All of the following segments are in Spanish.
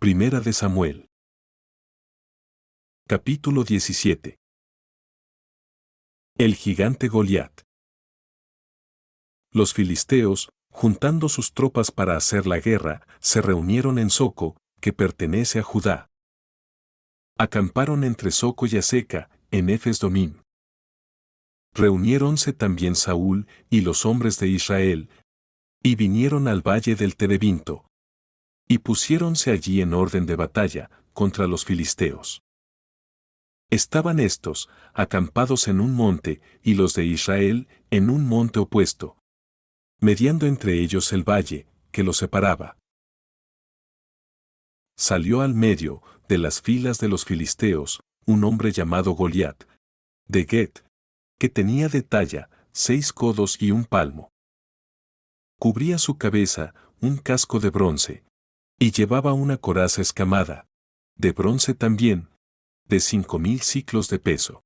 Primera de Samuel. Capítulo 17. El gigante Goliat. Los filisteos, juntando sus tropas para hacer la guerra, se reunieron en Soco, que pertenece a Judá. Acamparon entre Soco y Azeca, en Efes-Domim. Reuniéronse también Saúl y los hombres de Israel, y vinieron al valle del Terebinto. Y pusiéronse allí en orden de batalla, contra los filisteos. Estaban estos, acampados en un monte, y los de Israel, en un monte opuesto, mediando entre ellos el valle, que los separaba. Salió al medio, de las filas de los filisteos, un hombre llamado Goliat, de Get, que tenía de talla 6 codos y 1 palmo. Cubría su cabeza un casco de bronce, y llevaba una coraza escamada, de bronce también, de 5000 siclos de peso.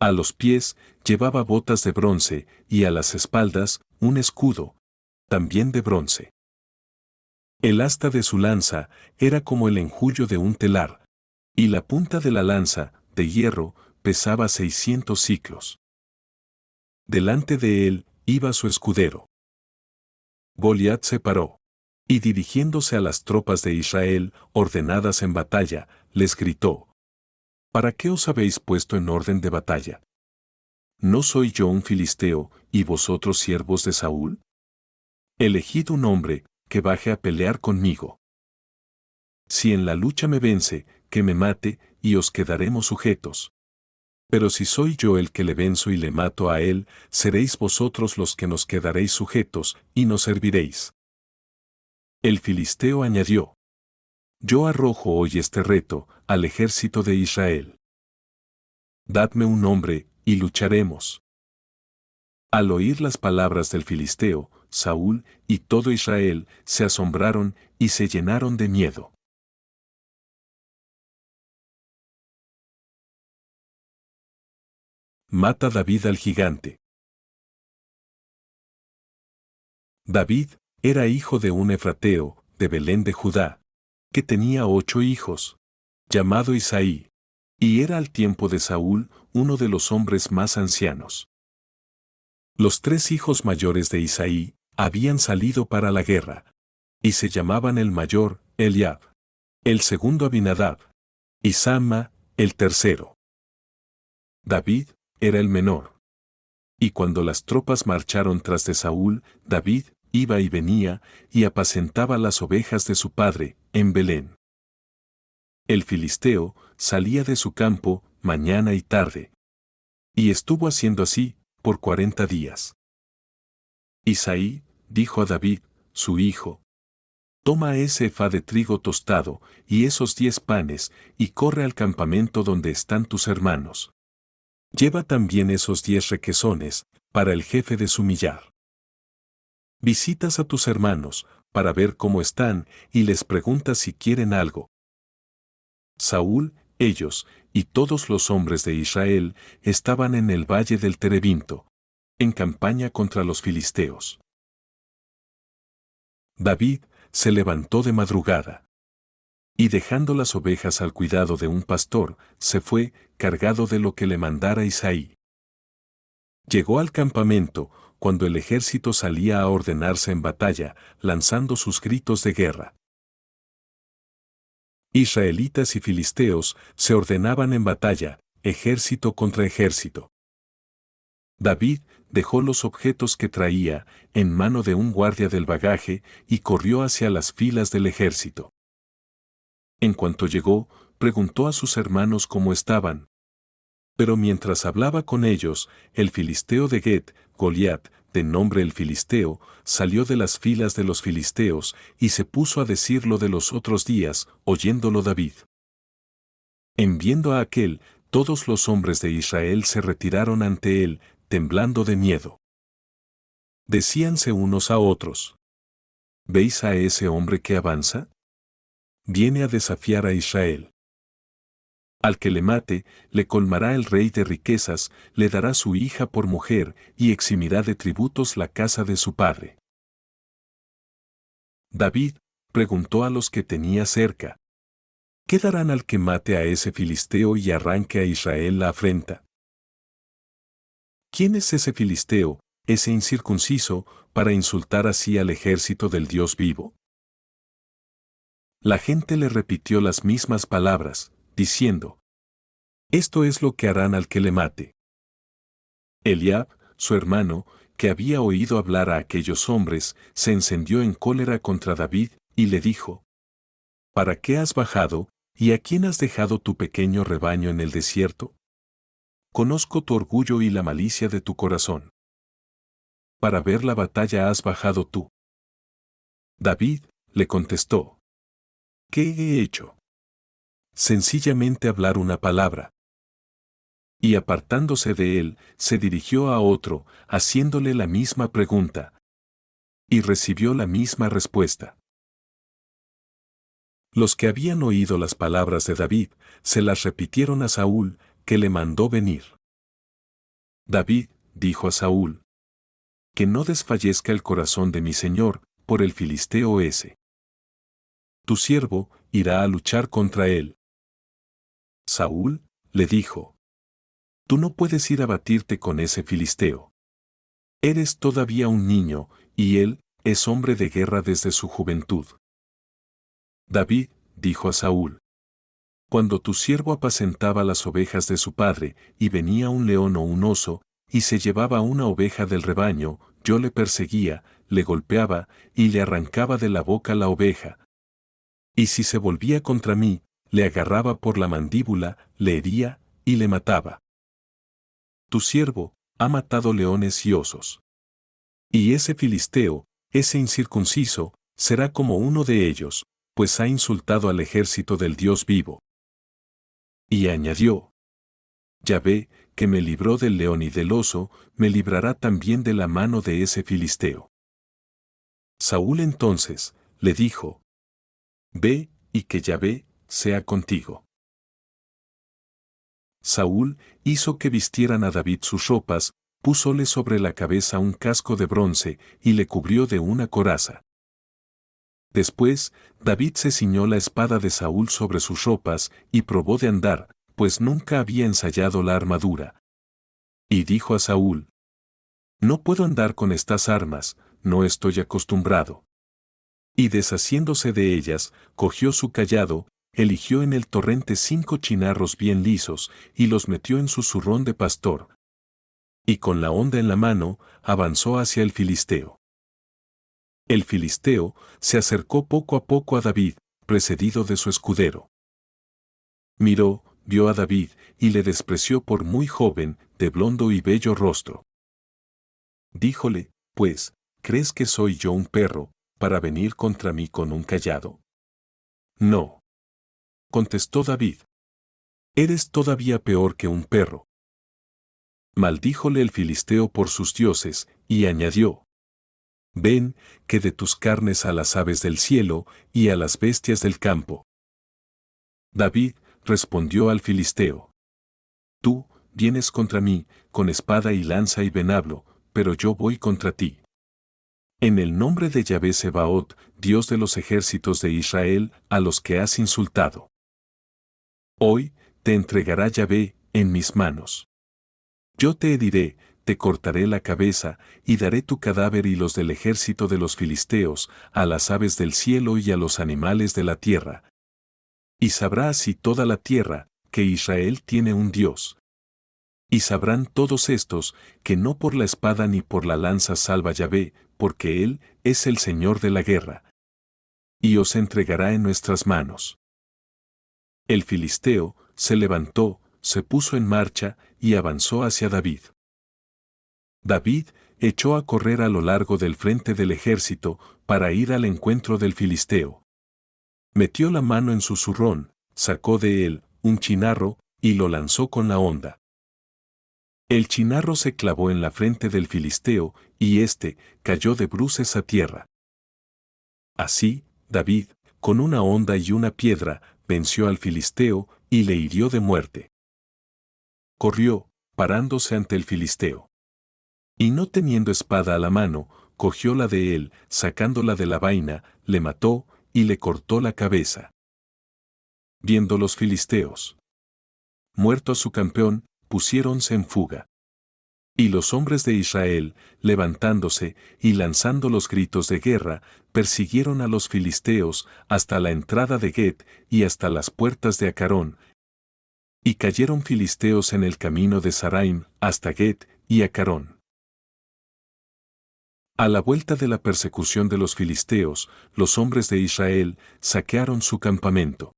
A los pies llevaba botas de bronce, y a las espaldas un escudo, también de bronce. El asta de su lanza era como el enjullo de un telar, y la punta de la lanza, de hierro, pesaba 600 siclos. Delante de él iba su escudero. Goliat se paró, y dirigiéndose a las tropas de Israel, ordenadas en batalla, les gritó: ¿Para qué os habéis puesto en orden de batalla? ¿No soy yo un filisteo, y vosotros siervos de Saúl? Elegid un hombre, que baje a pelear conmigo. Si en la lucha me vence, que me mate, y os quedaremos sujetos. Pero si soy yo el que le venzo y le mato a él, seréis vosotros los que nos quedaréis sujetos, y nos serviréis. El filisteo añadió: Yo arrojo hoy este reto al ejército de Israel. Dadme un hombre, y lucharemos. Al oír las palabras del filisteo, Saúl y todo Israel se asombraron y se llenaron de miedo. Mata David al gigante. David era hijo de un efrateo, de Belén de Judá, que tenía 8 hijos, llamado Isaí, y era al tiempo de Saúl uno de los hombres más ancianos. Los 3 hijos mayores de Isaí habían salido para la guerra, y se llamaban el mayor, Eliab, el segundo Abinadab, y Samma, el tercero. David era el menor. Y cuando las tropas marcharon tras de Saúl, David iba y venía, y apacentaba las ovejas de su padre, en Belén. El filisteo salía de su campo, mañana y tarde. Y estuvo haciendo así, por 40 días. Isaí dijo a David, su hijo: Toma ese efa de trigo tostado, y esos 10 panes, y corre al campamento donde están tus hermanos. Lleva también esos 10 requesones, para el jefe de su millar. Visitas a tus hermanos, para ver cómo están, y les preguntas si quieren algo. Saúl, ellos, y todos los hombres de Israel, estaban en el valle del Terebinto, en campaña contra los filisteos. David se levantó de madrugada, y dejando las ovejas al cuidado de un pastor, se fue, cargado de lo que le mandara Isaí. Llegó al campamento, cuando el ejército salía a ordenarse en batalla, lanzando sus gritos de guerra. Israelitas y filisteos se ordenaban en batalla, ejército contra ejército. David dejó los objetos que traía en mano de un guardia del bagaje y corrió hacia las filas del ejército. En cuanto llegó, preguntó a sus hermanos cómo estaban. Pero mientras hablaba con ellos, el filisteo de Get, Goliat, de nombre el filisteo, salió de las filas de los filisteos y se puso a decir lo de los otros días, oyéndolo David. En viendo a aquel, todos los hombres de Israel se retiraron ante él, temblando de miedo. Decíanse unos a otros: ¿Veis a ese hombre que avanza? Viene a desafiar a Israel. Al que le mate, le colmará el rey de riquezas, le dará su hija por mujer, y eximirá de tributos la casa de su padre. David preguntó a los que tenía cerca: ¿qué darán al que mate a ese filisteo y arranque a Israel la afrenta? ¿Quién es ese filisteo, ese incircunciso, para insultar así al ejército del Dios vivo? La gente le repitió las mismas palabras, diciendo: esto es lo que harán al que le mate. Eliab, su hermano, que había oído hablar a aquellos hombres, se encendió en cólera contra David, y le dijo: ¿para qué has bajado, y a quién has dejado tu pequeño rebaño en el desierto? Conozco tu orgullo y la malicia de tu corazón. Para ver la batalla has bajado tú. David le contestó: ¿qué he hecho? Sencillamente hablar una palabra. Y apartándose de él, se dirigió a otro, haciéndole la misma pregunta. Y recibió la misma respuesta. Los que habían oído las palabras de David, se las repitieron a Saúl, que le mandó venir. David dijo a Saúl: que no desfallezca el corazón de mi señor, por el filisteo ese. Tu siervo irá a luchar contra él. Saúl le dijo: tú no puedes ir a batirte con ese filisteo. Eres todavía un niño, y él es hombre de guerra desde su juventud. David dijo a Saúl: cuando tu siervo apacentaba las ovejas de su padre, y venía un león o un oso, y se llevaba una oveja del rebaño, yo le perseguía, le golpeaba, y le arrancaba de la boca la oveja. Y si se volvía contra mí, le agarraba por la mandíbula, le hería, y le mataba. Tu siervo ha matado leones y osos. Y ese filisteo, ese incircunciso, será como uno de ellos, pues ha insultado al ejército del Dios vivo. Y añadió: Yahvé, que me libró del león y del oso, me librará también de la mano de ese filisteo. Saúl entonces le dijo: ve, y que Yahvé sea contigo. Saúl hizo que vistieran a David sus ropas, púsole sobre la cabeza un casco de bronce, y le cubrió de una coraza. Después, David se ciñó la espada de Saúl sobre sus ropas, y probó de andar, pues nunca había ensayado la armadura. Y dijo a Saúl: no puedo andar con estas armas, no estoy acostumbrado. Y deshaciéndose de ellas, cogió su cayado, eligió en el torrente 5 chinarros bien lisos, y los metió en su zurrón de pastor. Y con la honda en la mano, avanzó hacia el filisteo. El filisteo se acercó poco a poco a David, precedido de su escudero. Miró, vio a David, y le despreció por muy joven, de blondo y bello rostro. Díjole, pues, ¿crees que soy yo un perro, para venir contra mí con un cayado? No. Contestó David: eres todavía peor que un perro. Maldíjole el filisteo por sus dioses, y añadió: ven, que de tus carnes a las aves del cielo, y a las bestias del campo. David respondió al filisteo: tú vienes contra mí, con espada y lanza y venablo, pero yo voy contra ti. En el nombre de Yahvé Sebaot, Dios de los ejércitos de Israel, a los que has insultado. Hoy te entregará Yahvé en mis manos. Yo te heriré, te cortaré la cabeza, y daré tu cadáver y los del ejército de los filisteos, a las aves del cielo y a los animales de la tierra. Y sabrá así toda la tierra, que Israel tiene un Dios. Y sabrán todos estos, que no por la espada ni por la lanza salva Yahvé, porque Él es el Señor de la guerra. Y os entregará en nuestras manos. El filisteo se levantó, se puso en marcha, y avanzó hacia David. David echó a correr a lo largo del frente del ejército, para ir al encuentro del filisteo. Metió la mano en su zurrón, sacó de él un chinarro, y lo lanzó con la honda. El chinarro se clavó en la frente del filisteo, y éste cayó de bruces a tierra. Así, David, con una honda y una piedra, venció al filisteo, y le hirió de muerte. Corrió, parándose ante el filisteo. Y no teniendo espada a la mano, cogió la de él, sacándola de la vaina, le mató, y le cortó la cabeza. Viendo los filisteos muerto a su campeón, pusiéronse en fuga. Y los hombres de Israel, levantándose y lanzando los gritos de guerra, persiguieron a los filisteos hasta la entrada de Get y hasta las puertas de Acarón. Y cayeron filisteos en el camino de Saraim hasta Get y Acarón. A la vuelta de la persecución de los filisteos, los hombres de Israel saquearon su campamento.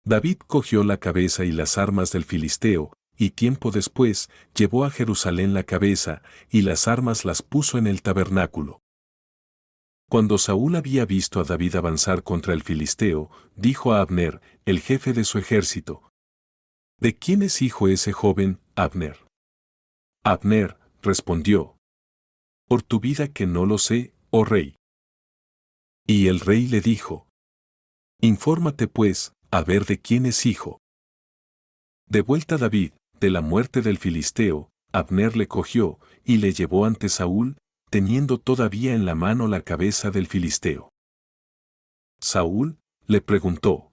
David cogió la cabeza y las armas del filisteo, y tiempo después llevó a Jerusalén la cabeza, y las armas las puso en el tabernáculo. Cuando Saúl había visto a David avanzar contra el filisteo, dijo a Abner, el jefe de su ejército: ¿De quién es hijo ese joven, Abner? Abner respondió: Por tu vida que no lo sé, oh rey. Y el rey le dijo: Infórmate pues, a ver de quién es hijo. De vuelta David, de la muerte del filisteo, Abner le cogió, y le llevó ante Saúl, teniendo todavía en la mano la cabeza del filisteo. Saúl le preguntó: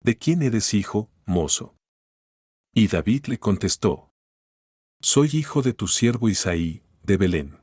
¿De quién eres hijo, mozo? Y David le contestó: Soy hijo de tu siervo Isaí, de Belén.